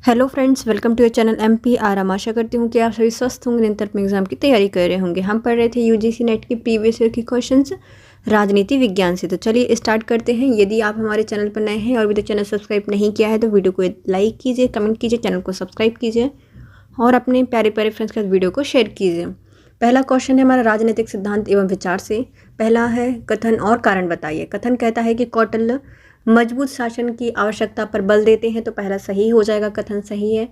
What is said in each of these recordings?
Hello friends, welcome to your channel MPR. आशा करती हूँ कि आप सभी स्वस्थ होंगे, निरंतर अपने एग्जाम की तैयारी कर रहे होंगे। हम पढ़ रहे थे यूजीसी नेट के प्रीवियस ईयर के क्वेश्चंस राजनीति विज्ञान से। तो चलिए स्टार्ट करते हैं। यदि आप हमारे चैनल पर नए हैं और अभी तक चैनल सब्सक्राइब नहीं किया है तो वीडियो को लाइक कीजिए, कमेंट कीजिए, चैनल को सब्सक्राइब कीजिए और अपने प्यारे प्यारे फ्रेंड्स के साथ वीडियो को शेयर कीजिए। पहला क्वेश्चन है हमारा राजनीतिक सिद्धांत एवं विचार से। पहला है कथन और कारण बताइए। कथन कहता है कि कौटिल्य मजबूत शासन की आवश्यकता पर बल देते हैं, तो पहला सही हो जाएगा, कथन सही है।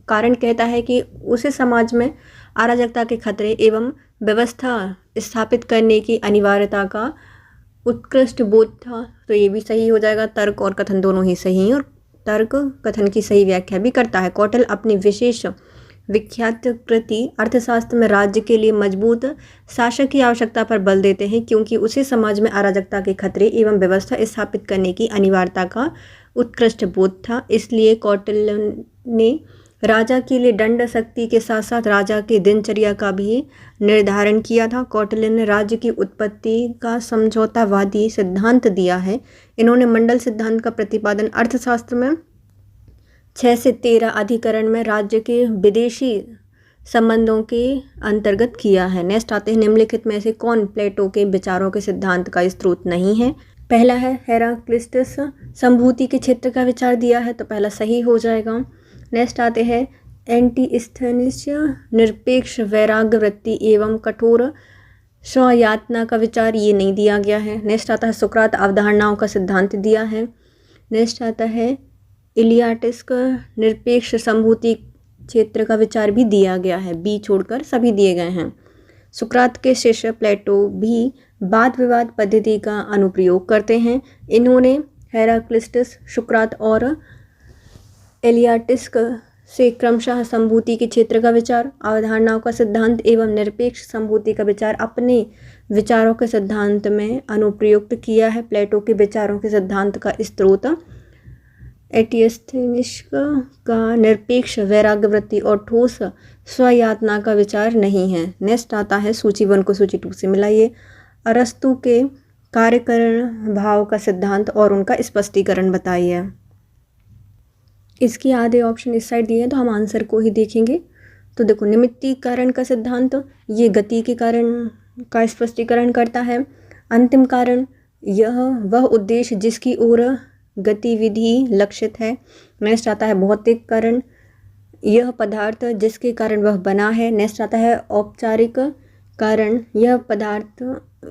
कारण कहता है कि उसे समाज में अराजकता के खतरे एवं व्यवस्था स्थापित करने की अनिवार्यता का उत्कृष्ट बोध था, तो ये भी सही हो जाएगा। तर्क और कथन दोनों ही सही हैं और तर्क कथन की सही व्याख्या भी करता है। कौटिल्य अपनी विशेष विख्यात कृति अर्थशास्त्र में राज्य के लिए मजबूत शासक की आवश्यकता पर बल देते हैं, क्योंकि उसे समाज में अराजकता के खतरे एवं व्यवस्था स्थापित करने की अनिवार्यता का उत्कृष्ट बोध था। इसलिए कौटिल्य ने राजा के लिए दंड शक्ति के साथ साथ राजा की दिनचर्या का भी निर्धारण किया था। कौटिल्य ने राज्य की उत्पत्ति का समझौतावादी सिद्धांत दिया है। इन्होंने मंडल सिद्धांत का प्रतिपादन अर्थशास्त्र में 6 से 13 अधिकरण में राज्य के विदेशी संबंधों के अंतर्गत किया है। नेक्स्ट आते हैं निम्नलिखित में से कौन प्लेटो के विचारों के सिद्धांत का स्रोत नहीं है। पहला है हेराक्लिटस संभूति के क्षेत्र का विचार दिया है, तो पहला सही हो जाएगा। नेक्स्ट आते हैं एंटीस्थेनिस निरपेक्ष वैराग्य वृत्ति एवं कठोर स्वयातना का विचार, ये नहीं दिया गया है। नेक्स्ट आता है सुकरात अवधारणाओं का सिद्धांत दिया है। नेक्स्ट आता है इलियाटिस का निरपेक्ष संभूति क्षेत्र का विचार भी दिया गया है। बी छोड़कर सभी दिए गए हैं। सुकरात के शिष्य प्लेटो भी वाद विवाद पद्धति का अनुप्रयोग करते हैं। इन्होंने हेराक्लिटस, सुकरात और एलियाटिस से क्रमशः संभूति के क्षेत्र का विचार, अवधारणाओं का सिद्धांत एवं निरपेक्ष संभूति का विचार अपने विचारों के सिद्धांत में अनुप्रयुक्त किया है। प्लेटो के विचारों के सिद्धांत का स्रोत एटिस्थेनिस का निरपेक्ष वैराग्य वृत्ति और ठोस स्वयातना का विचार नहीं है। नेक्स्ट आता है सूची 1 को सूची 2 से मिलाइए। अरस्तु के कार्यकरण भाव का सिद्धांत और उनका स्पष्टीकरण बताइए। इसके आधे ऑप्शन इस साइड दिए हैं, तो हम आंसर को ही देखेंगे। तो देखो, निमित्तीकरण का सिद्धांत ये गति के कारण का स्पष्टीकरण करता है। अंतिम कारण यह वह उद्देश्य जिसकी ओर गतिविधि लक्षित है। नेक्स्ट आता है भौतिक कारण, यह पदार्थ जिसके कारण वह बना है। नेक्स्ट आता है औपचारिक कारण, यह पदार्थ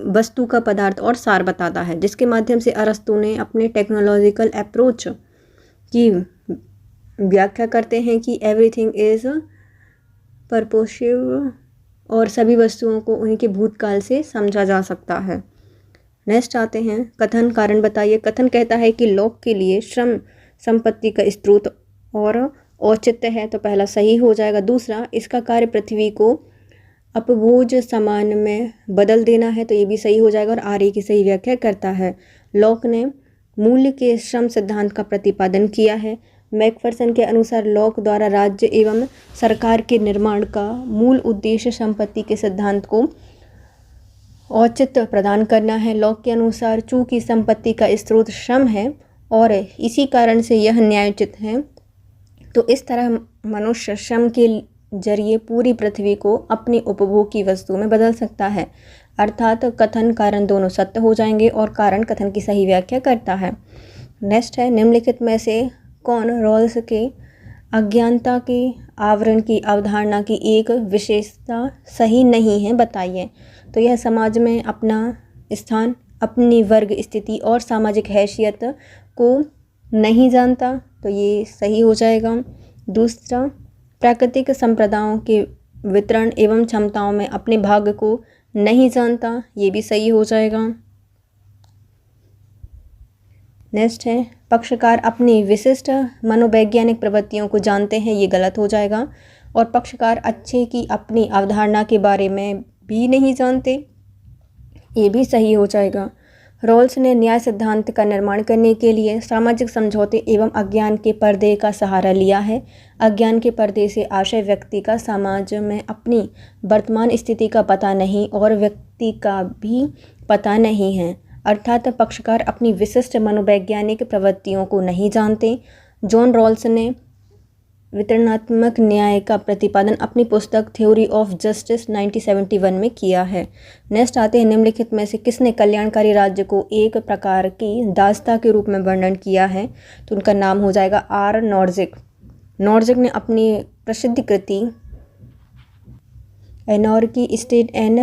वस्तु का पदार्थ और सार बताता है, जिसके माध्यम से अरस्तु ने अपने टेक्नोलॉजिकल अप्रोच की व्याख्या करते हैं कि एवरीथिंग इज परपोसिव और सभी वस्तुओं को उनके भूतकाल से समझा जा सकता है। नेक्स्ट आते हैं कथन कारण बताइए। कथन कहता है कि लोक के लिए श्रम संपत्ति का स्रोत और औचित्य है, तो पहला सही हो जाएगा। दूसरा, इसका कार्य पृथ्वी को अपभोज सामान में बदल देना है, तो ये भी सही हो जाएगा और आर्य की सही व्याख्या करता है। लॉक ने मूल्य के श्रम सिद्धांत का प्रतिपादन किया है। मैकफरसन के अनुसार लॉक द्वारा राज्य एवं सरकार के निर्माण का मूल उद्देश्य संपत्ति के सिद्धांत को औचित्य प्रदान करना है। लॉक के अनुसार चूंकि संपत्ति का स्रोत श्रम है और इसी कारण से यह न्यायोचित है, तो इस तरह मनुष्य श्रम के जरिए पूरी पृथ्वी को अपनी उपभोग की वस्तु में बदल सकता है। अर्थात कथन कारण दोनों सत्य हो जाएंगे और कारण कथन की सही व्याख्या करता है। नेक्स्ट है निम्नलिखित में से कौन रॉल्स के अज्ञानता के आवरण की अवधारणा की एक विशेषता सही नहीं है, बताइए। तो यह समाज में अपना स्थान, अपनी वर्ग स्थिति और सामाजिक हैसियत को नहीं जानता, तो ये सही हो जाएगा। दूसरा, प्राकृतिक संप्रदायों के वितरण एवं क्षमताओं में अपने भाग को नहीं जानता, ये भी सही हो जाएगा। नेक्स्ट है पक्षकार अपनी विशिष्ट मनोवैज्ञानिक प्रवृत्तियों को जानते हैं, ये गलत हो जाएगा। और पक्षकार अच्छे की अपनी अवधारणा के बारे में भी नहीं जानते, ये भी सही हो जाएगा। रॉल्स ने न्याय सिद्धांत का निर्माण करने के लिए सामाजिक समझौते एवं अज्ञान के पर्दे का सहारा लिया है। अज्ञान के पर्दे से आशय व्यक्ति का समाज में अपनी वर्तमान स्थिति का पता नहीं और व्यक्ति का भी पता नहीं है, अर्थात पक्षकार अपनी विशिष्ट मनोवैज्ञानिक प्रवृत्तियों को नहीं जानते। जॉन रॉल्स ने वितरणात्मक न्याय का प्रतिपादन अपनी पुस्तक थ्योरी ऑफ जस्टिस 1971 में किया है। नेक्स्ट आते हैं, निम्नलिखित में से किसने कल्याणकारी राज्य को एक प्रकार की दास्ता के रूप में वर्णन किया है? तो उनका नाम हो जाएगा आर नॉर्जिक। नॉर्जिक ने अपनी प्रसिद्ध कृति एनॉर्की स्टेट एंड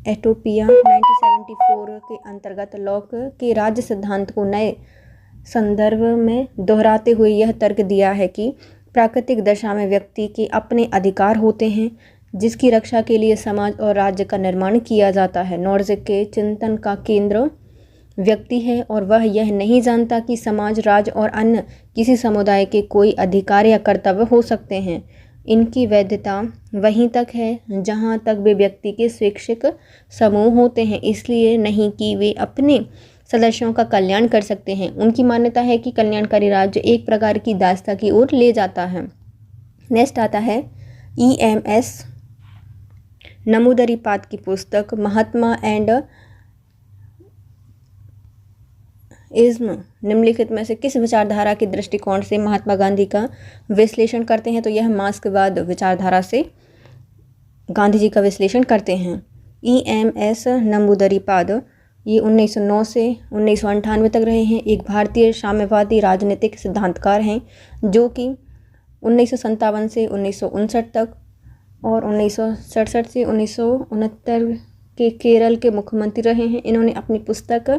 एटोपिया 1974 के अंतर्गत लॉक के राज्य सिद्धांत को नए संदर्भ में दोहराते हुए यह तर्क दिया है कि प्राकृतिक दशा में व्यक्ति के अपने अधिकार होते हैं जिसकी रक्षा के लिए समाज और राज्य का निर्माण किया जाता है। नॉर्जिक के चिंतन का केंद्र व्यक्ति है और वह यह नहीं जानता कि समाज, राज्य और अन्य किसी समुदाय के कोई अधिकार या कर्तव्य हो सकते हैं। इनकी वैधता वहीं तक है जहां तक वे व्यक्ति के स्वैच्छिक समूह होते हैं, इसलिए नहीं कि वे अपने सदस्यों का कल्याण कर सकते हैं। उनकी मान्यता है कि कल्याणकारी राज्य एक प्रकार की दास्ता की ओर ले जाता है। नेक्स्ट आता है EMS नमूदरीपाद की पुस्तक महात्मा एंड इज्म निम्नलिखित में से किस विचारधारा के दृष्टिकोण से महात्मा गांधी का विश्लेषण करते हैं? तो यह मार्क्सवाद विचारधारा से गांधी जी का विश्लेषण करते हैं। EMS नमूदरीपाद ये 1909 से 1998 तक रहे हैं। एक भारतीय साम्यवादी राजनीतिक सिद्धांतकार हैं जो कि 1957 से 1959 तक और 1967 से 1969 के केरल के मुख्यमंत्री रहे हैं। इन्होंने अपनी पुस्तक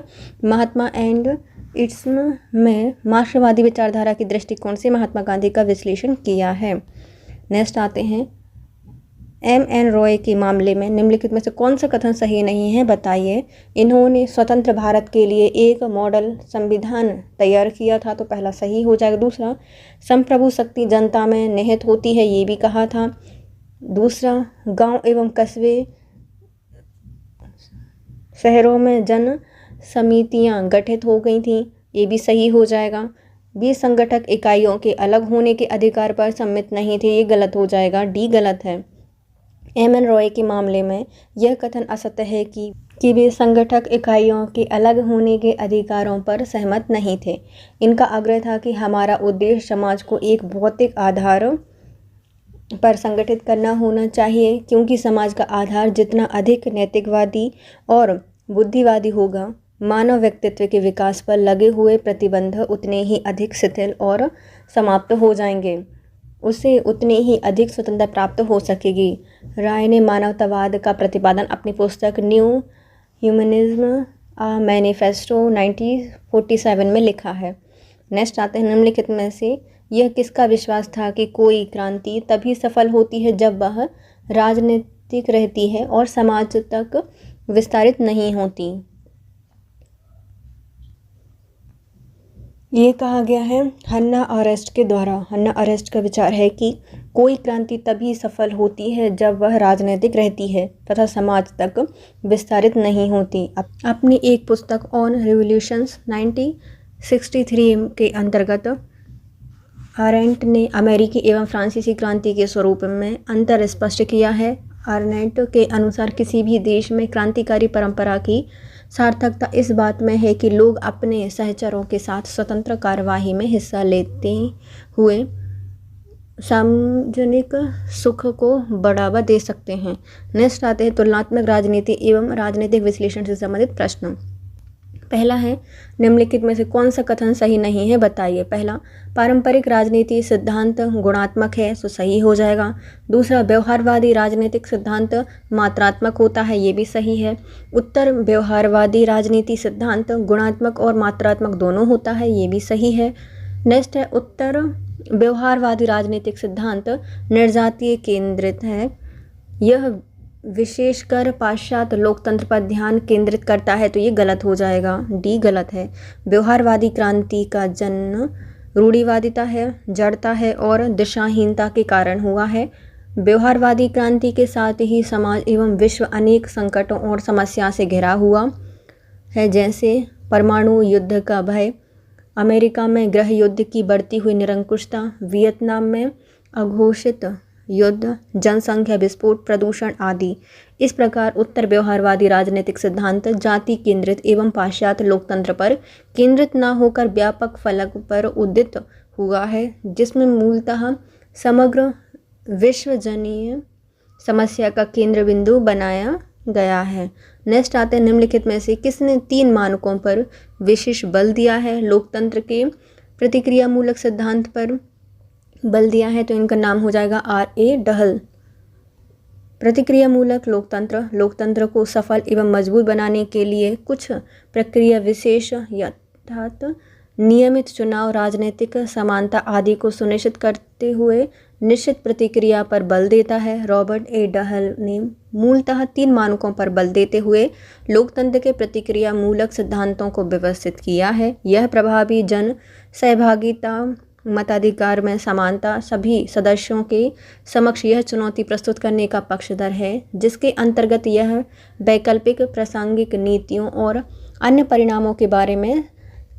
महात्मा एंड इज्म में मार्क्सवादी विचारधारा के दृष्टिकोण से महात्मा गांधी का विश्लेषण किया है। नेक्स्ट आते हैं, MN रॉय के मामले में निम्नलिखित में से कौन सा कथन सही नहीं है? बताइए। इन्होंने स्वतंत्र भारत के लिए एक मॉडल संविधान तैयार किया था, तो पहला सही हो जाएगा। दूसरा, संप्रभु शक्ति जनता में निहित होती है, ये भी कहा था। दूसरा, गांव एवं कस्बे शहरों में जन समितियां गठित हो गई थीं, ये भी सही हो जाएगा। वे संगठक इकाइयों के अलग होने के अधिकार पर सम्मित नहीं थे, ये गलत हो जाएगा, डी गलत है। MN रॉय के मामले में यह कथन असत्य है कि वे संगठक इकाइयों के अलग होने के अधिकारों पर सहमत नहीं थे। इनका आग्रह था कि हमारा उद्देश्य समाज को एक भौतिक आधार पर संगठित करना होना चाहिए, क्योंकि समाज का आधार जितना अधिक नैतिकवादी और बुद्धिवादी होगा, मानव व्यक्तित्व के विकास पर लगे हुए प्रतिबंध उतने ही अधिक शिथिल और समाप्त हो जाएंगे, उसे उतनी ही अधिक स्वतंत्रता प्राप्त हो सकेगी। राय ने मानवतावाद का प्रतिपादन अपनी पुस्तक न्यू ह्यूमनिज्म आ मैनिफेस्टो 1947 में लिखा है। नेक्स्ट आते हैं, निम्नलिखित में से यह किसका विश्वास था कि कोई क्रांति तभी सफल होती है जब वह राजनीतिक रहती है और समाज तक विस्तारित नहीं होती? ये कहा गया है हन्ना अरेस्ट के द्वारा। हन्ना अरेस्ट का विचार है कि कोई क्रांति तभी सफल होती है जब वह राजनीतिक रहती है तथा समाज तक विस्तारित नहीं होती। अपनी एक पुस्तक ऑन रिवॉल्यूशंस 1963 के अंतर्गत आरेंट ने अमेरिकी एवं फ्रांसीसी क्रांति के स्वरूप में अंतर स्पष्ट किया है। आरेंट के अनुसार किसी भी देश में क्रांतिकारी परंपरा की सार्थकता इस बात में है कि लोग अपने सहचरों के साथ स्वतंत्र कार्यवाही में हिस्सा लेते हुए सार्वजनिक सुख को बढ़ावा दे सकते हैं। नेक्स्ट आते हैं तुलनात्मक राजनीति एवं राजनीतिक विश्लेषण से संबंधित प्रश्न। पहला है, निम्नलिखित में से कौन सा कथन सही नहीं है? बताइए। पहला, पारंपरिक राजनीति सिद्धांत गुणात्मक है, तो सही हो जाएगा। दूसरा, व्यवहारवादी राजनीतिक सिद्धांत मात्रात्मक होता है, ये भी सही है। उत्तर, व्यवहारवादी राजनीति सिद्धांत गुणात्मक और मात्रात्मक दोनों होता है, ये भी सही है। नेक्स्ट है, उत्तर व्यवहारवादी राजनीतिक सिद्धांत निर्जातीय केंद्रित है, यह विशेषकर पाश्चात्य लोकतंत्र पर ध्यान केंद्रित करता है, तो ये गलत हो जाएगा, डी गलत है। व्यवहारवादी क्रांति का जन्म रूढ़िवादिता है, जड़ता है और दिशाहीनता के कारण हुआ है। व्यवहारवादी क्रांति के साथ ही समाज एवं विश्व अनेक संकटों और समस्या से घिरा हुआ है, जैसे परमाणु युद्ध का भय, अमेरिका में गृह युद्ध की बढ़ती हुई निरंकुशता, वियतनाम में अघोषित युद्ध, जनसंख्या विस्फोट, प्रदूषण आदि। इस प्रकार उत्तर व्यवहारवादी राजनीतिक सिद्धांत जाति केंद्रित एवं पाश्चात्य लोकतंत्र पर केंद्रित न होकर व्यापक फलक पर उदित हुआ है, जिसमें मूलतः समग्र विश्वजनीय समस्या का केंद्र बिंदु बनाया गया है। नेक्स्ट आते हैं, निम्नलिखित में से किसने 3 मानकों पर विशेष बल दिया है? लोकतंत्र के प्रतिक्रियामूलक सिद्धांत पर बल दिया है, तो इनका नाम हो जाएगा R.A. डहल। प्रतिक्रियामूलक लोकतंत्र को सफल एवं मजबूत बनाने के लिए कुछ प्रक्रिया विशेष यथार्थ नियमित चुनाव, राजनीतिक समानता आदि को सुनिश्चित करते हुए निश्चित प्रतिक्रिया पर बल देता है। रॉबर्ट ए डहल ने मूलतः 3 मानकों पर बल देते हुए लोकतंत्र के प्रतिक्रियामूलक सिद्धांतों को व्यवस्थित किया है। यह प्रभावी जन सहभागिता, मताधिकार में समानता, सभी सदस्यों के समक्ष यह चुनौती प्रस्तुत करने का पक्षधर है, जिसके अंतर्गत यह वैकल्पिक प्रासंगिक नीतियों और अन्य परिणामों के बारे में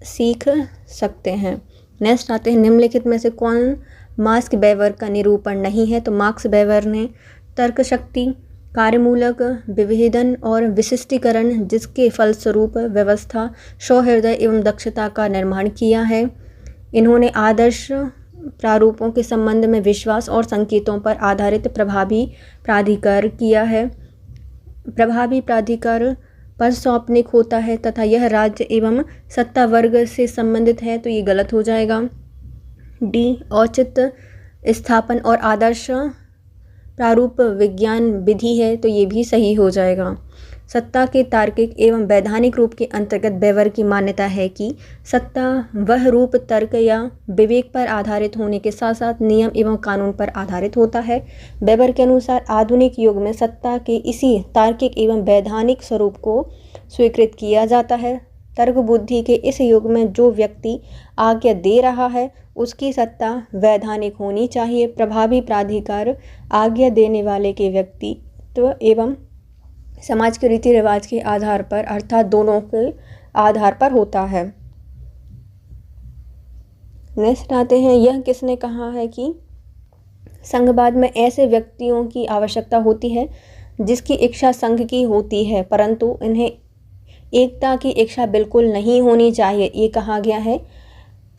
सीख सकते हैं। नेक्स्ट आते हैं, निम्नलिखित में से कौन मार्क्स वेबर का निरूपण नहीं है? तो मार्क्स वेबर ने तर्कशक्ति, कार्यमूलक विभेदन और विशिष्टीकरण, जिसके फलस्वरूप व्यवस्था, सौहृदय एवं दक्षता का निर्माण किया है। इन्होंने आदर्श प्रारूपों के संबंध में विश्वास और संकेतों पर आधारित प्रभावी प्राधिकार किया है। प्रभावी प्राधिकार पर सौंपनिक होता है तथा यह राज्य एवं सत्ता वर्ग से संबंधित है, तो ये गलत हो जाएगा। डी, औचित स्थापन और आदर्श प्रारूप विज्ञान विधि है, तो ये भी सही हो जाएगा। सत्ता के तार्किक एवं वैधानिक रूप के अंतर्गत वेबर की मान्यता है कि सत्ता वह रूप तर्क या विवेक पर आधारित होने के साथ साथ नियम एवं कानून पर आधारित होता है। वेबर के अनुसार आधुनिक युग में सत्ता के इसी तार्किक एवं वैधानिक स्वरूप को स्वीकृत किया जाता है। तर्क बुद्धि के इस युग में जो व्यक्ति आज्ञा दे रहा है उसकी सत्ता वैधानिक होनी चाहिए। प्रभावी प्राधिकार आज्ञा देने वाले के व्यक्तित्व एवं समाज के रीति रिवाज के आधार पर, अर्थात दोनों के आधार पर होता है। नेक्स्ट आते हैं, यह किसने कहा है कि संघवाद में ऐसे व्यक्तियों की आवश्यकता होती है जिसकी इच्छा संघ की होती है, परंतु इन्हें एकता की इच्छा बिल्कुल नहीं होनी चाहिए। ये कहा गया है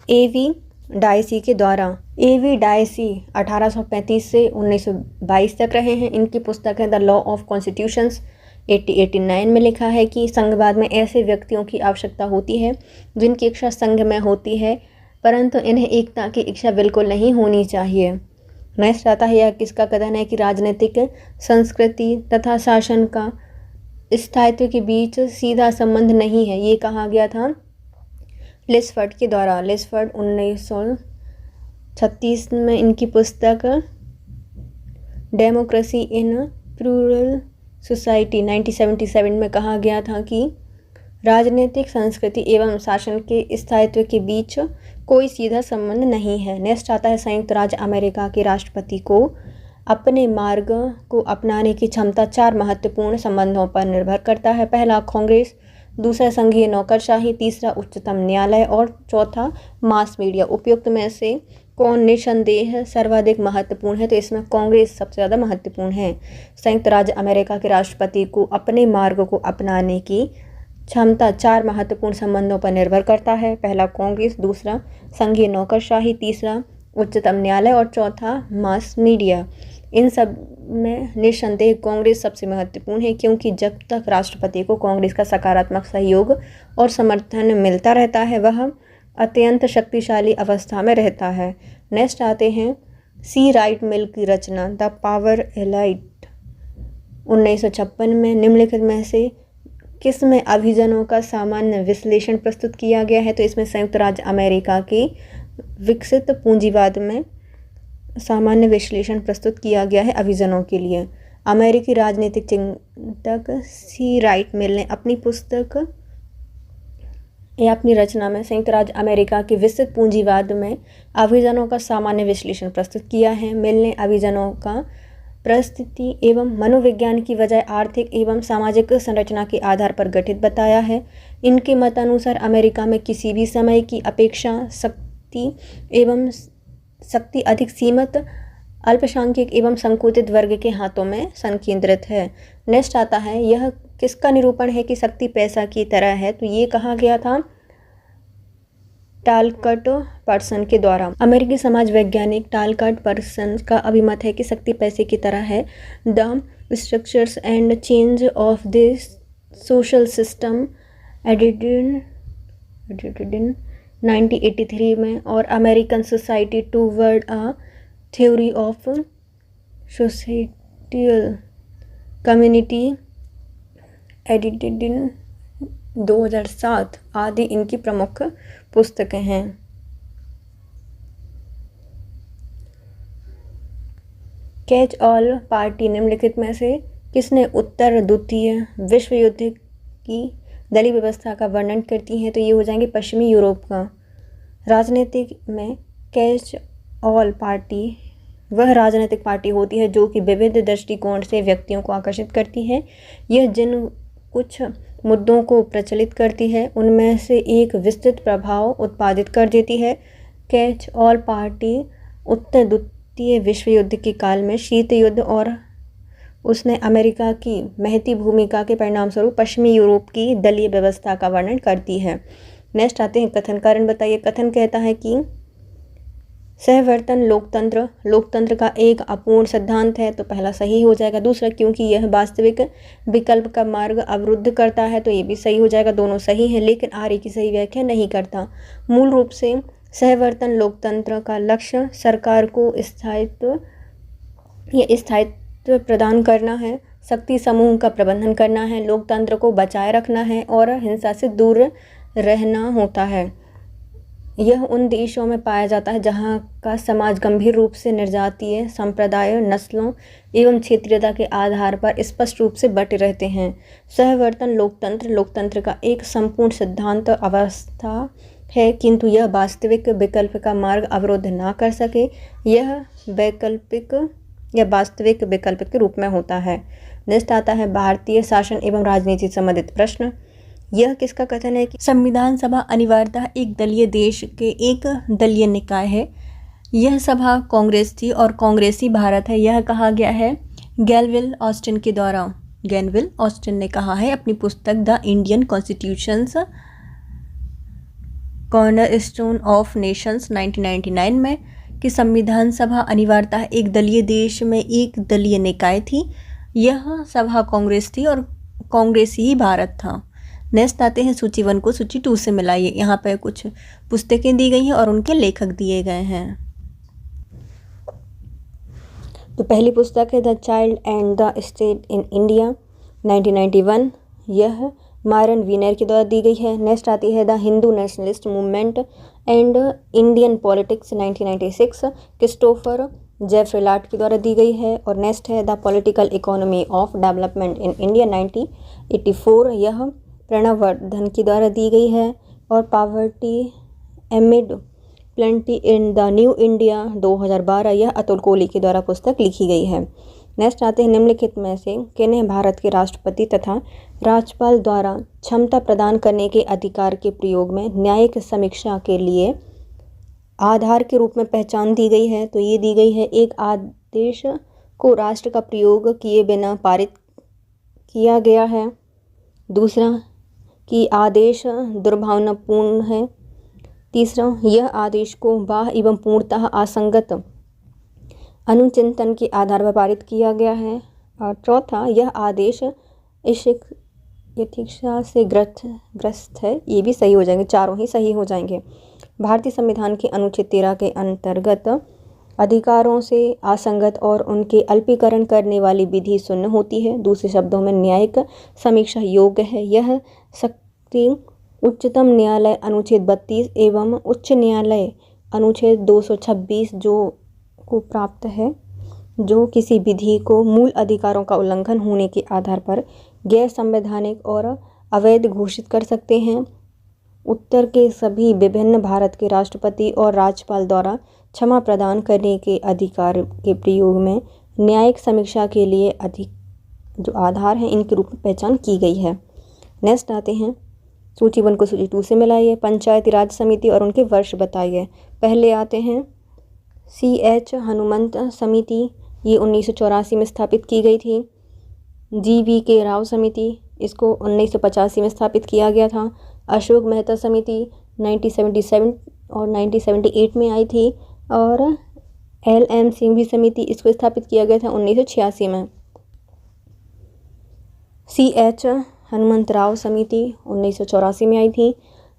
A.V. डायसी के द्वारा। A.V. डायसी 1835 से 1922 तक रहे हैं। इनकी पुस्तक है द लॉ ऑफ कॉन्स्टिट्यूशंस। 1889 में लिखा है कि संघवाद में ऐसे व्यक्तियों की आवश्यकता होती है जिनकी इच्छा संघ में होती है, परंतु इन्हें एकता की इच्छा बिल्कुल नहीं होनी चाहिए। नेक्स्ट आता है, यह किसका कथन है कि राजनीतिक संस्कृति तथा शासन का स्थायित्व के बीच सीधा संबंध नहीं है? ये कहा गया था लिस्फर्ड के द्वारा। लिस्फर्ड 1936 में इनकी पुस्तक डेमोक्रेसी इन प्लूरल सोसाइटी 1977 में कहा गया था कि राजनीतिक संस्कृति एवं शासन के स्थायित्व के बीच कोई सीधा संबंध नहीं है। नेक्स्ट आता है, संयुक्त राज्य अमेरिका के राष्ट्रपति को अपने मार्ग को अपनाने की क्षमता 4 महत्वपूर्ण संबंधों पर निर्भर करता है। पहला कांग्रेस, दूसरा संघीय नौकरशाही, तीसरा उच्चतम न्यायालय और चौथा मास मीडिया। उपयुक्त में से कौन निसंदेह सर्वाधिक महत्वपूर्ण है? तो इसमें कांग्रेस सबसे ज़्यादा महत्वपूर्ण है। संयुक्त राज्य अमेरिका के राष्ट्रपति को अपने मार्ग को अपनाने की क्षमता 4 महत्वपूर्ण संबंधों पर निर्भर करता है। पहला कांग्रेस, दूसरा संघीय नौकरशाही, तीसरा उच्चतम न्यायालय और चौथा मास मीडिया। इन सब में निस्संदेह कांग्रेस सबसे महत्वपूर्ण है, क्योंकि जब तक राष्ट्रपति को कांग्रेस का सकारात्मक सहयोग और समर्थन मिलता रहता है वह अत्यंत शक्तिशाली अवस्था में रहता है। नेक्स्ट आते हैं, सी राइट मिल की रचना द पावर एलाइट 1956 में निम्नलिखित में से किस में अभिजनों का सामान्य विश्लेषण प्रस्तुत किया गया है? तो इसमें संयुक्त राज्य अमेरिका के विकसित पूंजीवाद में सामान्य विश्लेषण प्रस्तुत किया गया है अभिजनों के लिए। अमेरिकी राजनीतिक चिंतक सी राइट मिल ने अपनी पुस्तक या अपनी रचना में संयुक्त राज्य अमेरिका के विकसित पूंजीवाद में अभिजनों का सामान्य विश्लेषण प्रस्तुत किया है। मिल ने अभिजनों का परिस्थिति एवं मनोविज्ञान की बजाय आर्थिक एवं सामाजिक संरचना के आधार पर गठित बताया है। इनके मतानुसार अमेरिका में किसी भी समय की अपेक्षा शक्ति अधिक सीमित, अल्पसंख्यक एवं संकुचित वर्ग के हाथों में संकेंद्रित है। नेक्स्ट आता है, यह किसका निरूपण है कि शक्ति पैसा की तरह है? तो ये कहा गया था टालकट पर्सन के द्वारा। अमेरिकी समाज वैज्ञानिक टालकट पर्सन का अभिमत है कि शक्ति पैसे की तरह है। The structures and change of this social system edited in 1983 में, और American society toward a theory of societal community edited in 2007 आदि इनकी प्रमुख पुस्तकें हैं। कैच ऑल पार्टी निम्नलिखित में से किसने उत्तर द्वितीय विश्व युद्ध की दलीय व्यवस्था का वर्णन करती हैं? तो ये हो जाएंगे पश्चिमी यूरोप का। राजनीतिक में कैच ऑल पार्टी वह राजनीतिक पार्टी होती है जो कि विविध दृष्टिकोण से व्यक्तियों को आकर्षित करती है। यह जिन कुछ मुद्दों को प्रचलित करती है उनमें से एक विस्तृत प्रभाव उत्पादित कर देती है। कैच ऑल पार्टी उत्तर द्वितीय विश्व युद्ध के काल में शीत युद्ध और उसने अमेरिका की महती भूमिका के परिणामस्वरूप पश्चिमी यूरोप की दलीय व्यवस्था का वर्णन करती है। नेक्स्ट आते हैं कथन। कारण बताइए। कथन कहता है कि सहवर्तन लोकतंत्र का एक अपूर्ण सिद्धांत है, तो पहला सही हो जाएगा। दूसरा, क्योंकि यह वास्तविक विकल्प का मार्ग अवरुद्ध करता है, तो ये भी सही हो जाएगा। दोनों सही हैं, लेकिन आर्य की सही व्याख्या नहीं करता। मूल रूप से सहवर्तन लोकतंत्र का लक्ष्य सरकार को स्थायित्व प्रदान करना है, शक्ति समूह का प्रबंधन करना है, लोकतंत्र को बचाए रखना है और हिंसा से दूर रहना होता है। यह उन देशों में पाया जाता है जहाँ का समाज गंभीर रूप से निर्जातीय संप्रदायों, नस्लों एवं क्षेत्रीयता के आधार पर स्पष्ट रूप से बटे रहते हैं। सहवर्तन लोकतंत्र का एक संपूर्ण सिद्धांत अवस्था है, किंतु यह वास्तविक विकल्प का मार्ग अवरोध ना कर सके। यह वैकल्पिक या वास्तविक विकल्प के रूप में होता है। नेक्स्ट आता है भारतीय शासन एवं राजनीति से संबंधित प्रश्न। यह किसका कथन है कि संविधान सभा अनिवार्यतः एक दलीय देश के एक दलीय निकाय है। यह सभा कांग्रेस थी और कांग्रेसी भारत है। यह कहा गया है गैलविल ऑस्टिन के द्वारा। गैलविल ऑस्टिन ने कहा है अपनी पुस्तक the Indian constitutions cornerstone of Nations 1999 में कि संविधान सभा अनिवार्यतः एक दलीय देश में एक दलीय निकाय थी। यह सभा कांग्रेस थी और कांग्रेस ही भारत था। नेक्स्ट आते हैं सूची 1 को सूची 2 से मिलाइए। यहाँ पर कुछ पुस्तकें दी गई हैं और उनके लेखक दिए गए हैं। तो पहली पुस्तक है the child and the state in India 1991। यह मायरन वीनेर के द्वारा दी गई है। नेक्स्ट आती है the Hindu nationalist movement and Indian politics 1996, Christopher Jaffrelot के द्वारा दी गई है। और नेक्स्ट है the political economy of development in India 1984। यह प्रणव वर्धन के द्वारा दी गई है। और poverty एमिड plenty in the new India 2012, यह अतुल कोहली के द्वारा पुस्तक लिखी गई है। नेक्स्ट आते हैं निम्नलिखित में से किन्हें भारत के राष्ट्रपति तथा राज्यपाल द्वारा क्षमता प्रदान करने के अधिकार के प्रयोग में न्यायिक समीक्षा के लिए आधार के रूप में पहचान दी गई है? तो ये दी गई है एक आदेश को राष्ट्र का प्रयोग किए बिना पारित किया गया है। दूसरा कि आदेश दुर्भावनापूर्ण है। तीसरा, यह आदेश को बाह्य एवं पूर्णतः असंगत अनुचिंतन के आधार पर पारित किया गया है। और चौथा, यह आदेश यथेच्छा से ग्रस्त है। ये भी सही हो जाएंगे, चारों ही सही हो जाएंगे। भारतीय संविधान के अनुच्छेद 13 के अंतर्गत अधिकारों से असंगत और उनके अल्पीकरण करने वाली विधि शून्य होती है। दूसरे शब्दों में न्यायिक समीक्षा योग्य है। यह शक्ति उच्चतम न्यायालय अनुच्छेद 32 एवं उच्च न्यायालय अनुच्छेद 226 को प्राप्त है, जो किसी विधि को मूल अधिकारों का उल्लंघन होने के आधार पर गैर संवैधानिक और अवैध घोषित कर सकते हैं। उत्तर के सभी विभिन्न भारत के राष्ट्रपति और राज्यपाल द्वारा क्षमा प्रदान करने के अधिकार के प्रयोग में न्यायिक समीक्षा के लिए अधिक जो आधार हैं इनके रूप में पहचान की गई है। नेक्स्ट आते हैं सूची 1 को सूची 2 से मिलाइए। पंचायती राज समिति और उनके वर्ष बताइए। पहले आते हैं CH हनुमंत समिति, ये 1984 में स्थापित की गई थी। GVK राव समिति, इसको 1985 में स्थापित किया गया था। अशोक मेहता समिति 1977 और 1978 में आई थी। और LM सिंघवी समिति, इसको स्थापित किया गया था 1986 में। CH हनुमंतराव समिति 1984 में आई थी।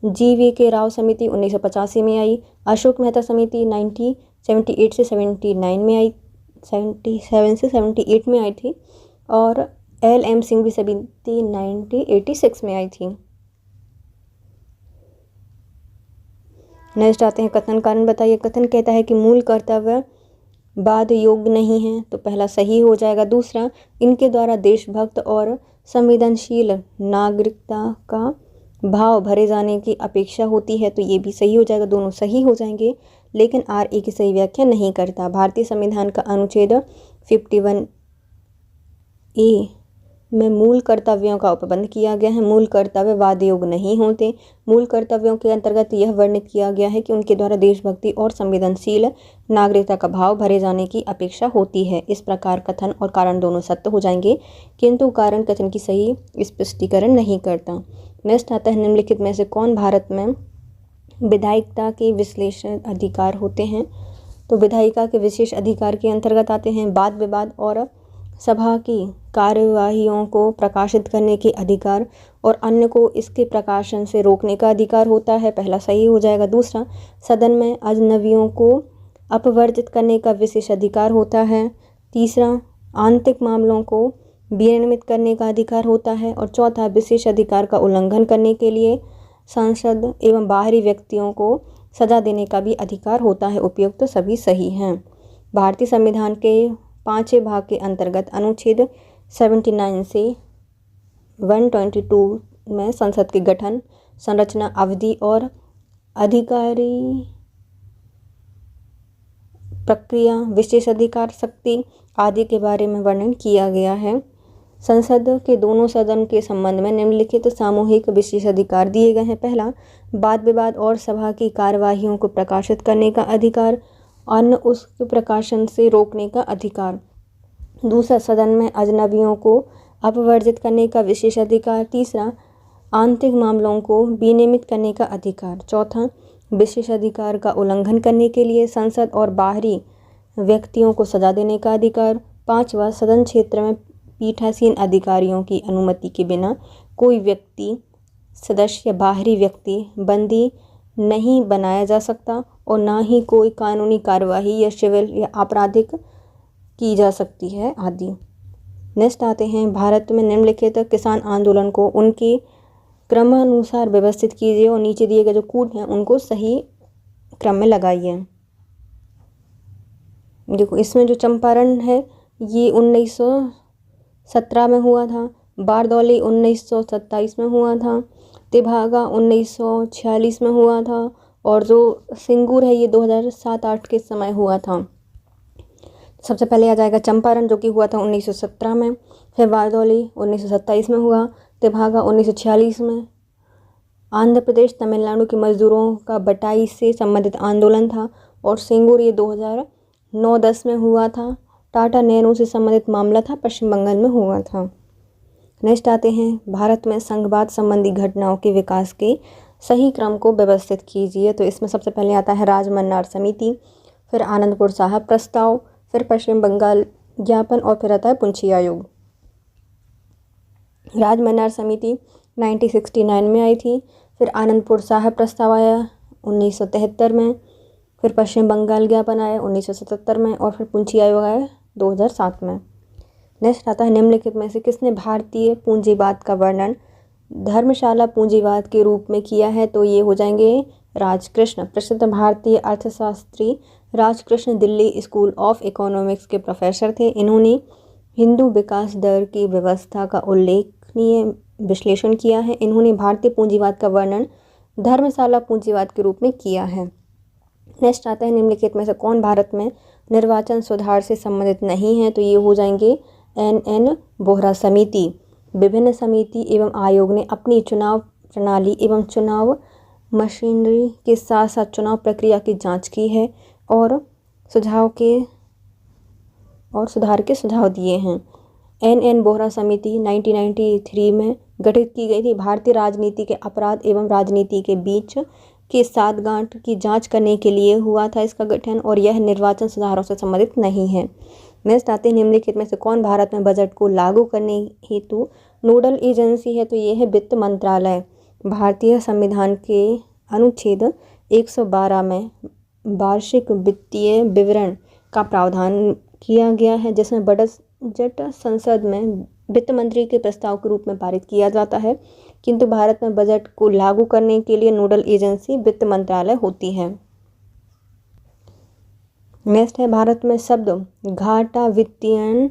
GVK राव समिति 1985 में आई। अशोक मेहता समिति 1978 से 79 में आई, 77 से 78 में आई थी। और LM सिंघवी समिति 1986 में आई थी। नेक्स्ट आते हैं कथन कारण बताइए। कथन कहता है कि मूल कर्तव्य बाद योग्य नहीं है, तो पहला सही हो जाएगा। दूसरा, इनके द्वारा देशभक्त और संवेदनशील नागरिकता का भाव भरे जाने की अपेक्षा होती है, तो ये भी सही हो जाएगा। दोनों सही हो जाएंगे, लेकिन RA की सही व्याख्या नहीं करता। भारतीय संविधान का अनुच्छेद 51A में मूल कर्तव्यों का उपबंध किया गया है। मूल कर्तव्य वाद योग्य नहीं होते। मूल कर्तव्यों के अंतर्गत यह वर्णित किया गया है कि उनके द्वारा देशभक्ति और संवेदनशील नागरिकता का भाव भरे जाने की अपेक्षा होती है। इस प्रकार कथन और कारण दोनों सत्य हो जाएंगे, किंतु कारण कथन की सही स्पष्टीकरण नहीं करता। नेक्स्ट आता है निम्नलिखित में से कौन भारत में विधायिकता के विश्लेषण अधिकार होते हैं। तो विधायिका के विशेष अधिकार के अंतर्गत आते हैं वाद विवाद और सभा की कार्यवाहियों को प्रकाशित करने के अधिकार और अन्य को इसके प्रकाशन से रोकने का अधिकार होता है। पहला सही हो जाएगा। दूसरा, सदन में अजनबियों को अपवर्जित करने का विशेष अधिकार होता है। तीसरा, आंतरिक मामलों को विनियमित करने का अधिकार होता है। और चौथा, विशेष अधिकार का उल्लंघन करने के लिए सांसद एवं बाहरी व्यक्तियों को सजा देने का भी अधिकार होता है। उपयुक्त तो सभी सही हैं। भारतीय संविधान के 5वें भाग के अंतर्गत अनुच्छेद 79 से 122 में संसद के गठन, संरचना, अवधि और अधिकारी प्रक्रिया, विशेषाधिकार, शक्ति आदि के बारे में वर्णन किया गया है। संसद के दोनों सदन के संबंध में निम्नलिखित सामूहिक विशेषाधिकार दिए गए हैं। पहला, वाद विवाद और सभा की कार्यवाहियों को प्रकाशित करने का अधिकार, अन्य उसके प्रकाशन से रोकने का अधिकार। दूसरा, सदन में अजनबियों को अपवर्जित करने का विशेष अधिकार। तीसरा, आंतरिक मामलों को विनियमित करने का अधिकार। चौथा, विशेष अधिकार का उल्लंघन करने के लिए संसद और बाहरी व्यक्तियों को सजा देने का अधिकार। पांचवा, सदन क्षेत्र में पीठासीन अधिकारियों की अनुमति के बिना कोई व्यक्ति, सदस्य या बाहरी व्यक्ति बंदी नहीं बनाया जा सकता और ना ही कोई कानूनी कार्यवाही या सिविल या आपराधिक की जा सकती है आदि। नेक्स्ट आते हैं भारत में निम्नलिखित किसान आंदोलन को उनके क्रमानुसार व्यवस्थित कीजिए और नीचे दिए गए जो कूट हैं उनको सही क्रम में लगाइए। देखो, इसमें जो चंपारण है ये 1917 में हुआ था। बारदौली 1927 में हुआ था। तेभागा 1946 में हुआ था। और जो सिंगूर है ये 2007-8 के समय हुआ था। सबसे पहले आ जाएगा चंपारण जो कि हुआ था 1917 में। फिर बारदौली 1927 में हुआ। तेभागा 1946 में। आंध्र प्रदेश तमिलनाडु के मजदूरों का बटाई से संबंधित आंदोलन था। और सिंगूर ये 2009-10 में हुआ था। टाटा नेहरू से संबंधित मामला था, पश्चिम बंगाल में हुआ था। नेक्स्ट आते हैं भारत में संघवाद संबंधी घटनाओं के विकास के सही क्रम को व्यवस्थित कीजिए। तो इसमें सबसे पहले आता है राजमन्नार समिति, फिर आनंदपुर साहब प्रस्ताव, फिर पश्चिम बंगाल ज्ञापन और फिर आता है पुंछी आयोग। राजमन्नार समिति 1969 में आई थी। फिर आनंदपुर साहब प्रस्ताव आया 1973 में। फिर पश्चिम बंगाल ज्ञापन आया 1977 में। और फिर पुंछी आयोग आया 2007 में। नेक्स्ट आता है निम्नलिखित में से किसने भारतीय पूंजीवाद का वर्णन धर्मशाला पूंजीवाद के रूप में किया है। तो ये हो जाएंगे राजकृष्ण। प्रसिद्ध भारतीय अर्थशास्त्री Rajkrishna Delhi school of economics के प्रोफेसर थे। इन्होंने हिंदू विकास दर की व्यवस्था का उल्लेखनीय विश्लेषण किया है। इन्होंने भारतीय पूंजीवाद का वर्णन धर्मशाला पूंजीवाद के रूप में किया है। नेक्स्ट आता है निम्नलिखित में से कौन भारत में निर्वाचन सुधार से संबंधित नहीं है। तो ये हो जाएंगे NN बोहरा समिति। विभिन्न समिति एवं आयोग ने अपनी चुनाव प्रणाली एवं चुनाव मशीनरी के साथ साथ चुनाव प्रक्रिया की जांच की है और सुधार के सुझाव दिए हैं। NN बोहरा समिति 1993 में गठित की गई थी। भारतीय राजनीति के अपराध एवं राजनीति के बीच की साठगांठ की जांच करने के लिए हुआ था इसका गठन, और यह निर्वाचन सुधारों से संबंधित नहीं है। नेक्स्ट आते हैं निम्नलिखित में से कौन भारत में बजट को लागू करने हेतु नोडल एजेंसी है, तो ये है वित्त मंत्रालय। भारतीय संविधान के अनुच्छेद 112 में वार्षिक वित्तीय विवरण का प्रावधान किया गया है, जिसमें बजट संसद में वित्त मंत्री के प्रस्ताव के रूप में पारित किया जाता है, किंतु भारत में बजट को लागू करने के लिए नोडल एजेंसी वित्त मंत्रालय होती है। नेक्स्ट है भारत में शब्द घाटा वित्तीयन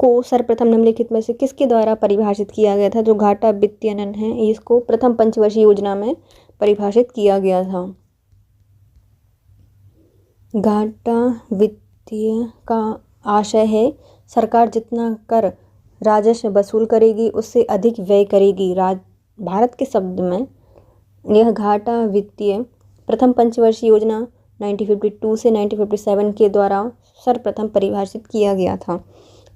को सर्वप्रथम निम्नलिखित में से किसके द्वारा परिभाषित किया गया था। जो घाटा वित्तीयन है इसको प्रथम पंचवर्षीय योजना में परिभाषित किया गया था। घाटा वित्तीय का आशय है सरकार जितना कर राजस्व वसूल करेगी उससे अधिक व्यय करेगी। भारत के शब्द में यह घाटा वित्तीय प्रथम पंचवर्षीय योजना 1952 से 1957 के द्वारा सर्वप्रथम परिभाषित किया गया था।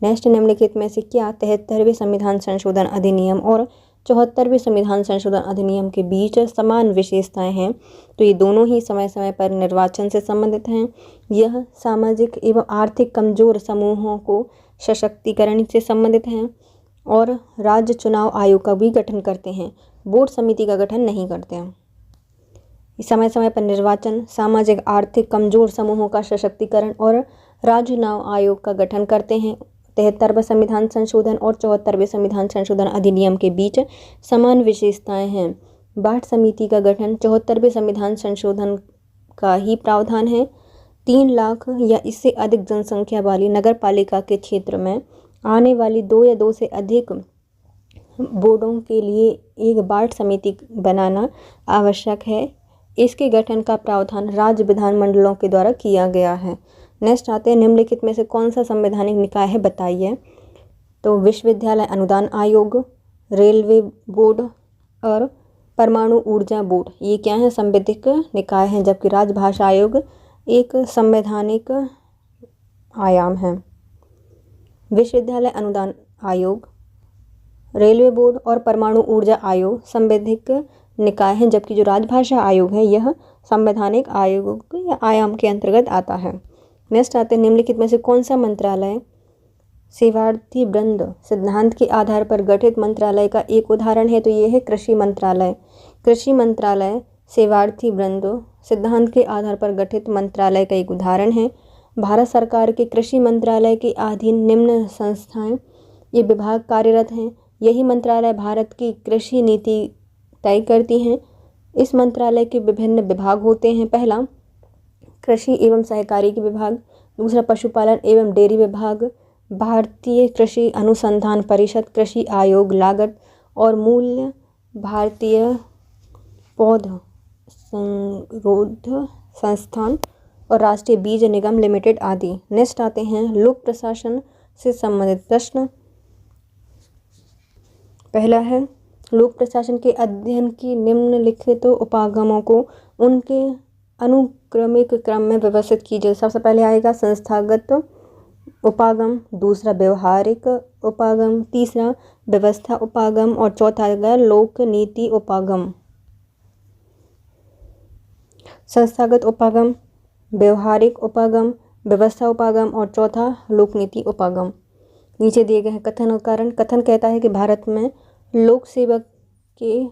नेक्स्ट निम्नलिखित में से क्या 73वें संविधान संशोधन अधिनियम और 74वें संविधान संशोधन अधिनियम के बीच समान विशेषताएं हैं। तो ये दोनों ही समय समय पर निर्वाचन से संबंधित हैं। यह सामाजिक एवं आर्थिक कमजोर समूहों को सशक्तिकरण से संबंधित हैं और राज्य चुनाव आयोग का भी गठन करते हैं, बोर्ड समिति का गठन नहीं करते हैं। समय समय पर निर्वाचन सामाजिक आर्थिक कमजोर समूहों का सशक्तिकरण और राज्य चुनाव आयोग का गठन करते हैं। 73वें संविधान संशोधन और 74वें संविधान संशोधन अधिनियम के बीच समान विशेषताएं हैं। बाट समिति का गठन 74वें संविधान संशोधन का ही प्रावधान है। 3 लाख या इससे अधिक जनसंख्या वाली नगरपालिका के क्षेत्र में आने वाली 2 या 2 से अधिक बोर्डों के लिए एक बाट समिति बनाना आवश्यक है। इसके गठन का प्रावधान राज्य विधानमंडलों के द्वारा किया गया है। नेक्स्ट आते हैं निम्नलिखित में से कौन सा संवैधानिक निकाय है बताइए। तो विश्वविद्यालय अनुदान आयोग, रेलवे बोर्ड और परमाणु ऊर्जा बोर्ड ये क्या है संवैधानिक निकाय हैं, जबकि राजभाषा आयोग एक संवैधानिक आयाम है। विश्वविद्यालय अनुदान आयोग, रेलवे बोर्ड और परमाणु ऊर्जा आयोग संवैधानिक निकाय हैं, जबकि जो राजभाषा आयोग है यह संवैधानिक आयोग या आयाम के अंतर्गत आता है। नेक्स्ट आते हैं निम्नलिखित में से कौन सा मंत्रालय सेवार्थी वृंद सिद्धांत के आधार पर गठित मंत्रालय का एक उदाहरण है। तो ये है कृषि मंत्रालय। कृषि मंत्रालय सेवार्थी वृंद सिद्धांत के आधार पर गठित मंत्रालय का एक उदाहरण है। भारत सरकार के कृषि मंत्रालय के अधीन निम्न संस्थाएं ये विभाग कार्यरत हैं। यही मंत्रालय भारत की कृषि नीति तय करती हैं। इस मंत्रालय के विभिन्न विभाग होते हैं। पहला कृषि एवं सहकारिता विभाग, दूसरा पशुपालन एवं डेयरी विभाग, भारतीय कृषि अनुसंधान परिषद, कृषि आयोग, लागत और मूल्य, भारतीय पौध संरोध संस्थान और राष्ट्रीय बीज निगम लिमिटेड आदि। नेक्स्ट आते हैं लोक प्रशासन से संबंधित प्रश्न। पहला है लोक प्रशासन के अध्ययन की निम्नलिखित उपागमों को उनके अनुक्रमिक क्रम में व्यवस्थित कीजिए। सबसे पहले आएगा संस्थागत उपागम, दूसरा व्यवहारिक उपागम, तीसरा व्यवस्था उपागम और चौथा आएगा लोक नीति उपागम। संस्थागत उपागम, व्यवहारिक उपागम, व्यवस्था उपागम और चौथा लोक नीति उपागम। नीचे दिए गए हैं कथन और कारण। कथन कहता है कि भारत में लोक सेवक के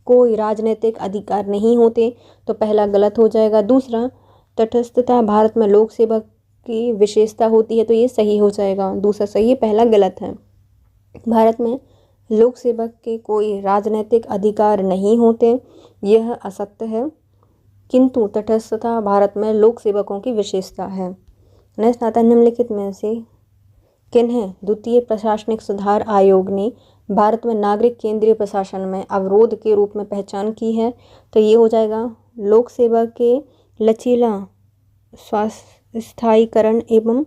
कोई राजनीतिक अधिकार नहीं होते, तो पहला गलत हो जाएगा। दूसरा तटस्थता भारत में लोक सेवक की विशेषता होती है, तो ये सही हो जाएगा। दूसरा सही है, पहला गलत है। भारत में लोक सेवक के कोई राजनीतिक अधिकार नहीं होते, यह असत्य है, किंतु तटस्थता भारत में लोक सेवकों की विशेषता है। नेक्स्ट आता है निम्नलिखित में से किन्हें द्वितीय प्रशासनिक सुधार आयोग ने भारत में नागरिक केंद्रीय प्रशासन में अवरोध के रूप में पहचान की है। तो ये हो जाएगा लोक सेवा के लचीला स्थायीकरण एवं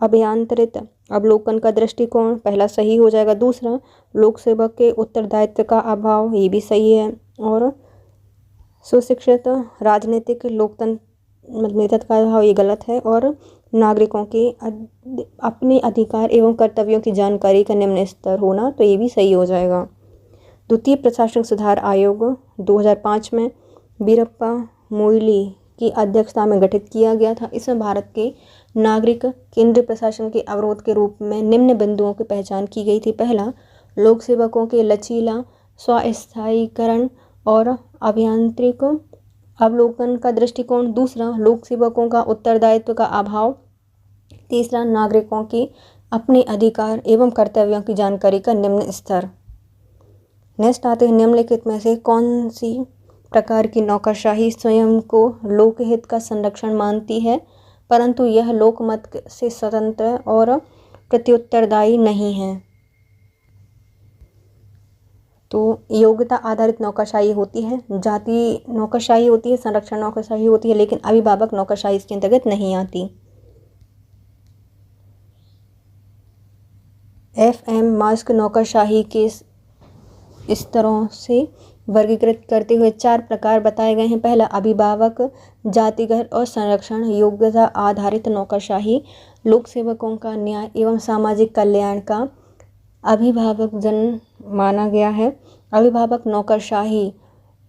अभियांत्रित अवलोकन का दृष्टिकोण, पहला सही हो जाएगा। दूसरा लोक सेवा के उत्तरदायित्व का अभाव, ये भी सही है। और सुशिक्षित राजनीतिक लोकतंत्र नेतृत्व का अभाव, ये गलत है। और नागरिकों के अपने अधिकार एवं कर्तव्यों की जानकारी का निम्न स्तर होना, तो ये भी सही हो जाएगा। द्वितीय प्रशासनिक सुधार आयोग 2005 में वीरप्पा मोइली की अध्यक्षता में गठित किया गया था। इसमें भारत के नागरिक केंद्रीय प्रशासन के अवरोध के रूप में निम्न बिंदुओं की पहचान की गई थी। पहला, लोक सेवकों के लचीला स्वास्थायीकरण और अभियांत्रिक अवलोकन का दृष्टिकोण। दूसरा, लोक सेवकों का उत्तरदायित्व का अभाव। तीसरा, नागरिकों के अपने अधिकार एवं कर्तव्यों की जानकारी का निम्न स्तर। नेक्स्ट आते हैं, निम्नलिखित में से कौन सी प्रकार की नौकरशाही स्वयं को लोकहित का संरक्षण मानती है, परंतु यह लोकमत से स्वतंत्र और प्रत्युत्तरदायी नहीं है। तो योग्यता आधारित नौकरशाही होती है, जाति नौकरशाही होती है, संरक्षण नौकरशाही होती है, लेकिन अभिभावक नौकरशाही इसके अंतर्गत नहीं आती। FM मास्क नौकरशाही के स्तरों से वर्गीकृत करते हुए 4 प्रकार बताए गए हैं। पहला, अभिभावक जातिगत और संरक्षण योग्यता आधारित नौकरशाही लोक सेवकों का न्याय एवं सामाजिक कल्याण का अभिभावक जन माना गया है। अभिभावक नौकरशाही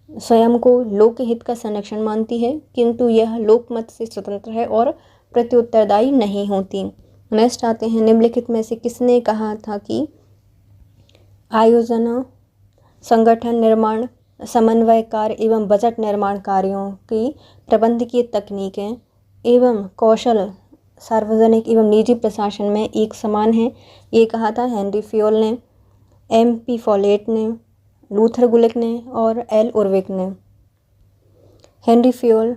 स्वयं को लोकहित का संरक्षण मानती है, किंतु यह लोकमत से स्वतंत्र है और प्रत्युत्तरदायी नहीं होती। नेक्स्ट आते हैं, निम्नलिखित में से किसने कहा था कि आयोजन, संगठन, निर्माण, समन्वय कार्य एवं बजट निर्माण कार्यों की प्रबंधकीय तकनीकें एवं कौशल सार्वजनिक एवं निजी प्रशासन में एक समान है। ये कहा था हेनरी फ्योल ने, MP फॉलेट ने, लूथर गुलिक ने और L उर्विक ने। हेनरी फ्योल,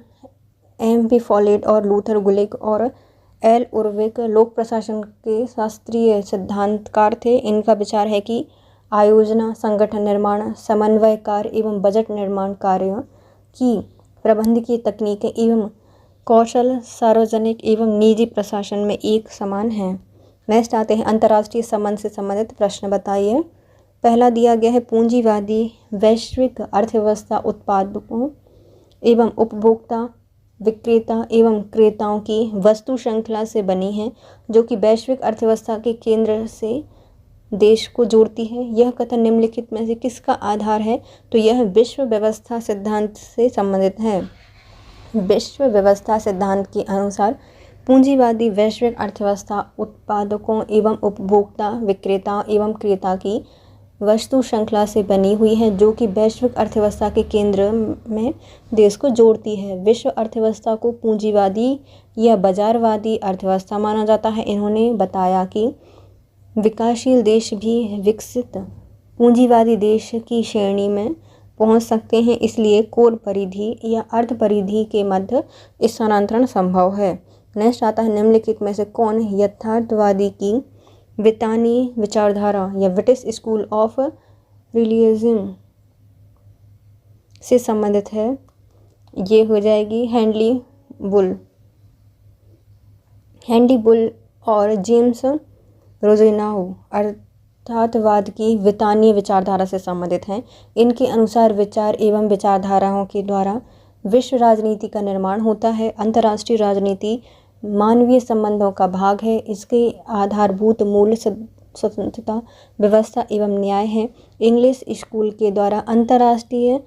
MP फॉलेट और लूथर गुलिक और L उर्विक लोक प्रशासन के शास्त्रीय सिद्धांतकार थे। इनका विचार है कि आयोजना, संगठन निर्माण, समन्वय कार्य एवं बजट निर्माण कार्यों की प्रबंधकीय तकनीकें एवं कौशल सार्वजनिक एवं निजी प्रशासन में एक समान है। नेक्स्ट आते हैं, अंतर्राष्ट्रीय संबंध से संबंधित प्रश्न बताइए। पहला दिया गया है, पूंजीवादी वैश्विक अर्थव्यवस्था उत्पादकों एवं उपभोक्ता, विक्रेता एवं क्रेताओं की वस्तु श्रृंखला से बनी है, जो कि वैश्विक अर्थव्यवस्था के केंद्र से देश को जोड़ती है। यह कथन निम्नलिखित में से किसका आधार है? तो यह विश्व व्यवस्था सिद्धांत से संबंधित है। विश्व व्यवस्था सिद्धांत के अनुसार पूंजीवादी वैश्विक अर्थव्यवस्था उत्पादकों एवं उपभोक्ता, विक्रेता एवं क्रेता की वस्तु श्रृंखला से बनी हुई है, जो कि वैश्विक अर्थव्यवस्था के केंद्र में देश को जोड़ती है। विश्व अर्थव्यवस्था को पूंजीवादी या बाजारवादी अर्थव्यवस्था माना जाता है। इन्होंने बताया कि विकासशील देश भी विकसित पूंजीवादी देश की श्रेणी में पहुंच सकते हैं, इसलिए कोर परिधि या अर्ध परिधि के मध्य स्थानांतरण संभव है। नेक्स्ट आता है, निम्नलिखित में से कौन यथार्थवादी की वितानी विचारधारा या ब्रिटिश स्कूल ऑफ रियलिज्म से संबंधित है? ये हो जाएगी हेनरी बुल और जेम्स रोजेनाउ अर्थार्थवाद की वितानीय विचारधारा से संबंधित हैं। इनके अनुसार विचार एवं विचारधाराओं के द्वारा विश्व राजनीति का निर्माण होता है। अंतर्राष्ट्रीय राजनीति मानवीय संबंधों का भाग है। इसके आधारभूत मूल स्वतंत्रता, व्यवस्था एवं न्याय है। इंग्लिश स्कूल के द्वारा अंतर्राष्ट्रीय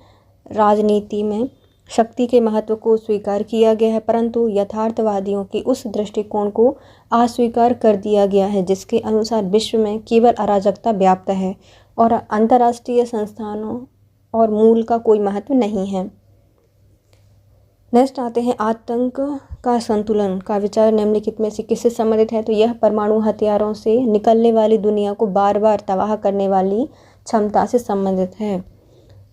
राजनीति में शक्ति के महत्व को स्वीकार किया गया है, परंतु यथार्थवादियों के उस दृष्टिकोण को अस्वीकार कर दिया गया है, जिसके अनुसार विश्व में केवल अराजकता व्याप्त है और अंतर्राष्ट्रीय संस्थानों और मूल का कोई महत्व नहीं है। नेक्स्ट आते हैं, आतंक का संतुलन का विचार निम्नलिखित में से किससे संबंधित है? तो यह परमाणु हथियारों से निकलने वाली दुनिया को बार बार तबाह करने वाली क्षमता से संबंधित है।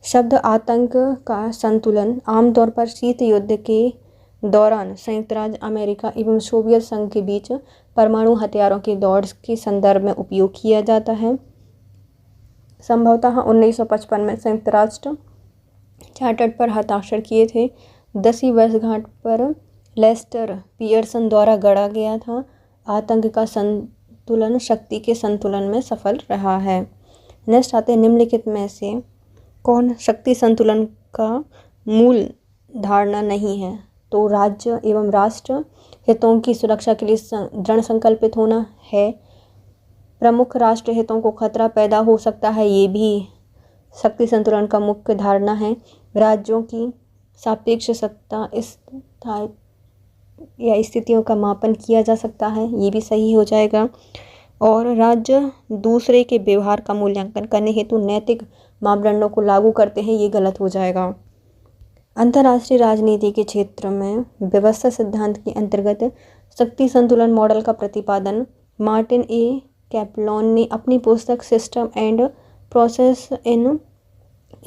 शब्द आतंक का संतुलन आमतौर पर शीत युद्ध के दौरान संयुक्त राज्य अमेरिका एवं सोवियत संघ के बीच परमाणु हथियारों के दौड़ के संदर्भ में उपयोग किया जाता है। संभवतः 1955 में संयुक्त राष्ट्र चार्टर पर हस्ताक्षर किए थे। 10वीं वर्षगांठ पर लेस्टर पियर्सन द्वारा गढ़ा गया था। आतंक का संतुलन शक्ति के संतुलन में सफल रहा है। नेक्स्ट आते हैं, निम्नलिखित में से कौन शक्ति संतुलन का मूल धारणा नहीं है? तो राज्य एवं राष्ट्र हितों की सुरक्षा के लिए दृढ़ संकल्पित होना है। प्रमुख राष्ट्र हितों को खतरा पैदा हो सकता है, ये भी शक्ति संतुलन का मुख्य धारणा है। राज्यों की सापेक्ष सत्ता या स्थितियों का मापन किया जा सकता है, ये भी सही हो जाएगा। और राज्य दूसरे के व्यवहार का मूल्यांकन करने हेतु नैतिक मापदंडों को लागू करते हैं, ये गलत हो जाएगा। अंतर्राष्ट्रीय राजनीति के क्षेत्र में व्यवस्था सिद्धांत के अंतर्गत शक्ति संतुलन मॉडल का प्रतिपादन मार्टिन ए कैपलॉन ने अपनी पुस्तक system and process in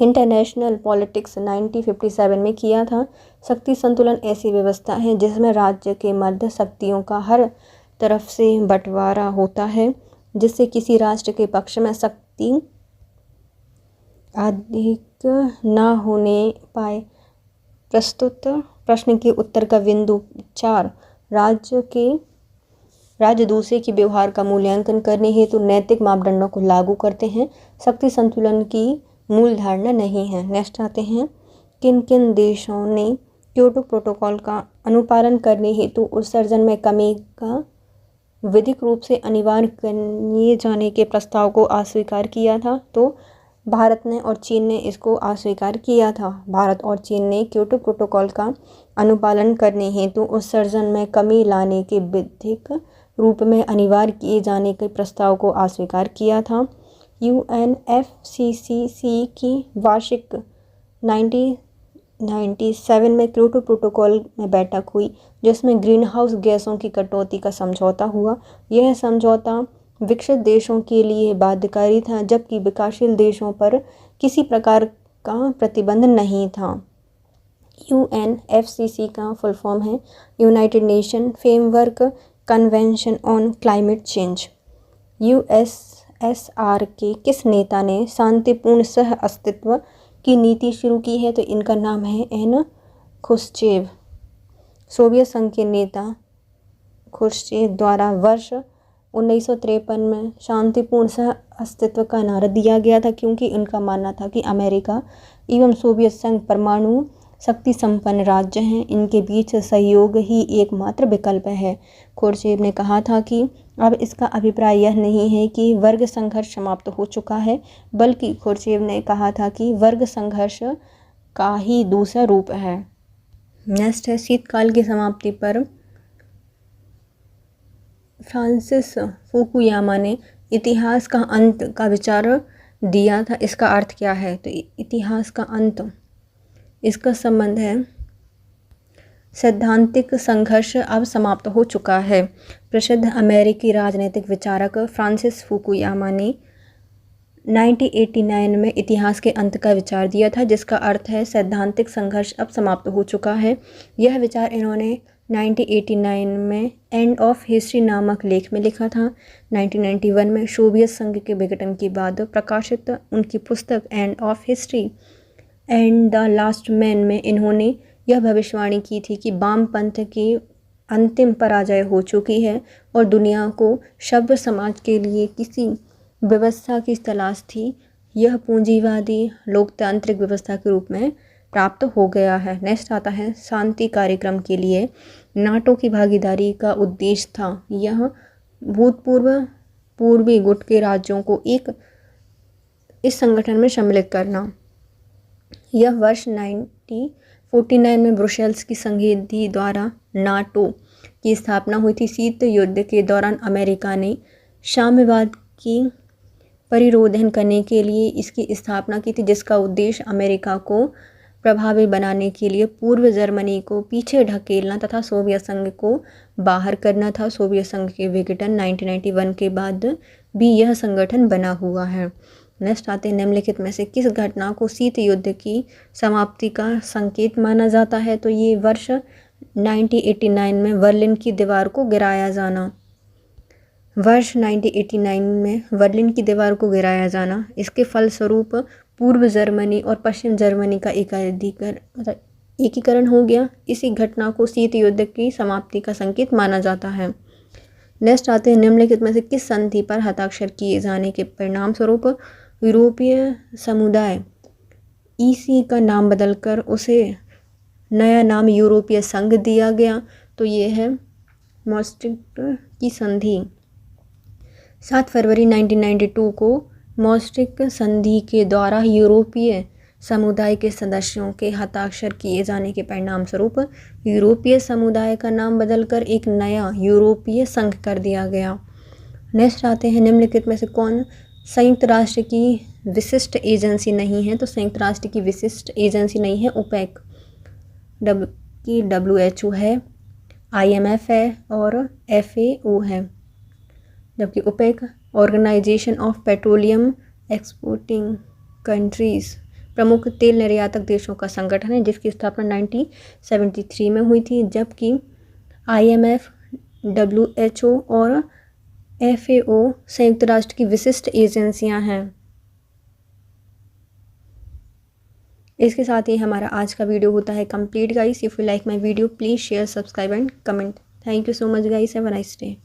international politics 1957 में किया था। शक्ति संतुलन ऐसी व्यवस्था है जिसमें राज्य के मध्य शक्तियों का हर तरफ से बंटवारा होता है, जिससे किसी राष्ट्र के पक्ष में शक्ति अधिक न होने पाए। प्रस्तुत प्रश्न के उत्तर का बिंदु 4 राज्य दूसरे के व्यवहार का मूल्यांकन करने हेतु नैतिक मापदंडों को लागू करते हैं, शक्ति संतुलन की मूल धारणा नहीं है। नेक्स्ट आते हैं, किन किन देशों ने क्योटो प्रोटोकॉल का अनुपालन करने हेतु उत्सर्जन में कमी का विधिक रूप से अनिवार्य किए जाने के प्रस्ताव को अस्वीकार किया था? तो भारत ने और चीन ने इसको अस्वीकार किया था। भारत और चीन ने क्योटो प्रोटोकॉल का अनुपालन करने हेतु उत्सर्जन में कमी लाने के विधिक रूप में अनिवार्य किए जाने के प्रस्ताव को अस्वीकार किया था। UNFCCC की वार्षिक 1997 में क्योटो प्रोटोकॉल में बैठक हुई, जिसमें ग्रीन हाउस गैसों की कटौती का समझौता हुआ। यह समझौता विकसित देशों के लिए बाध्यकारी था, जबकि विकासशील देशों पर किसी प्रकार का प्रतिबंध नहीं था। UNFCCC का फुल फॉर्म है United nation framework convention on climate change. USSR के किस नेता ने शांतिपूर्ण सह अस्तित्व की नीति शुरू की है? तो इनका नाम है एन खुश्चेव। सोवियत संघ के नेता खुश्चेव द्वारा वर्ष 1953 में शांतिपूर्ण सह अस्तित्व का नारा दिया गया था, क्योंकि उनका मानना था कि अमेरिका एवं सोवियत संघ परमाणु शक्ति संपन्न राज्य हैं, इनके बीच सहयोग ही एकमात्र विकल्प है। खुर्चेव ने कहा था कि अब इसका अभिप्राय यह नहीं है कि वर्ग संघर्ष समाप्त हो चुका है, बल्कि खुर्चेव ने कहा था कि वर्ग संघर्ष का ही दूसरा रूप है। नेक्स्ट है, शीतकाल की समाप्ति पर फ्रांसिस फुकुयामा ने इतिहास का अंत का विचार दिया था। इसका अर्थ क्या है? तो इतिहास का अंत, इसका संबंध है सैद्धांतिक संघर्ष अब समाप्त हो चुका है। प्रसिद्ध अमेरिकी राजनीतिक विचारक फ्रांसिस फुकुयामा ने 1989 में इतिहास के अंत का विचार दिया था, जिसका अर्थ है सैद्धांतिक संघर्ष अब समाप्त हो चुका है। यह विचार इन्होंने 1989 में एंड ऑफ हिस्ट्री नामक लेख में लिखा था। 1991 में सोवियत संघ के विघटन के बाद प्रकाशित उनकी पुस्तक end of history and the last man में इन्होंने यह भविष्यवाणी की थी कि वामपंथ की अंतिम पराजय हो चुकी है और दुनिया को सभ्य समाज के लिए किसी व्यवस्था की तलाश थी। यह पूंजीवादी लोकतांत्रिक व्यवस्था के रूप में प्राप्त हो गया है। नेक्स्ट आता है, शांति कार्यक्रम के लिए नाटो की भागीदारी का उद्देश्य था यह पूर्वी गुट के राज्यों को इस संगठन में सम्मिलित करना। यह वर्ष 1949 में ब्रुसेल्स की संधि द्वारा नाटो की स्थापना हुई थी। शीत युद्ध के दौरान अमेरिका ने साम्यवाद की परिरोधन करने के लिए इसकी स्थापना की थी, जिसका उद्देश्य अमेरिका को प्रभावी बनाने के लिए पूर्व जर्मनी को पीछे ढकेलना तथा सोवियत संघ को बाहर करना था। सोवियत संघ के विघटन 1991 के बाद भी यह संगठन बना हुआ है। नेक्स्ट आते हैं, निम्नलिखित में से किस घटना को शीत युद्ध की समाप्ति का संकेत माना जाता है? तो ये वर्ष 1989 में बर्लिन की दीवार को गिराया जाना। वर्ष 1989 में बर्लिन की दीवार को गिराया जाना, इसके फलस्वरूप पूर्व जर्मनी और पश्चिम जर्मनी का एकीकरण हो गया। इसी घटना को शीत युद्ध की समाप्ति का संकेत माना जाता है। नेक्स्ट आते हैं, निम्नलिखित में से किस संधि पर हस्ताक्षर किए जाने के परिणाम स्वरूप यूरोपीय समुदाय EC का नाम बदलकर उसे नया नाम यूरोपीय संघ दिया गया? तो ये है maastricht की संधि। 7 फरवरी 1992 को maastricht संधि के द्वारा यूरोपीय समुदाय के सदस्यों के हस्ताक्षर किए जाने के परिणाम स्वरूप यूरोपीय समुदाय का नाम बदलकर एक नया यूरोपीय संघ कर दिया गया। नेक्स्ट आते हैं, निम्नलिखित में से कौन संयुक्त राष्ट्र की विशिष्ट एजेंसी नहीं है? तो संयुक्त राष्ट्र की विशिष्ट एजेंसी नहीं है ओपेक की WHO है, IMF है और FAO है। जबकि OPEC organization of petroleum exporting countries प्रमुख तेल निर्यातक देशों का संगठन है जिसकी स्थापना 1973 में हुई थी। जबकि IMF, WHO और FAO संयुक्त राष्ट्र की विशिष्ट एजेंसियां हैं। इसके साथ ही हमारा आज का वीडियो होता है complete guys. If you like my video please share, subscribe and comment. Thank you so much guys, have a nice day.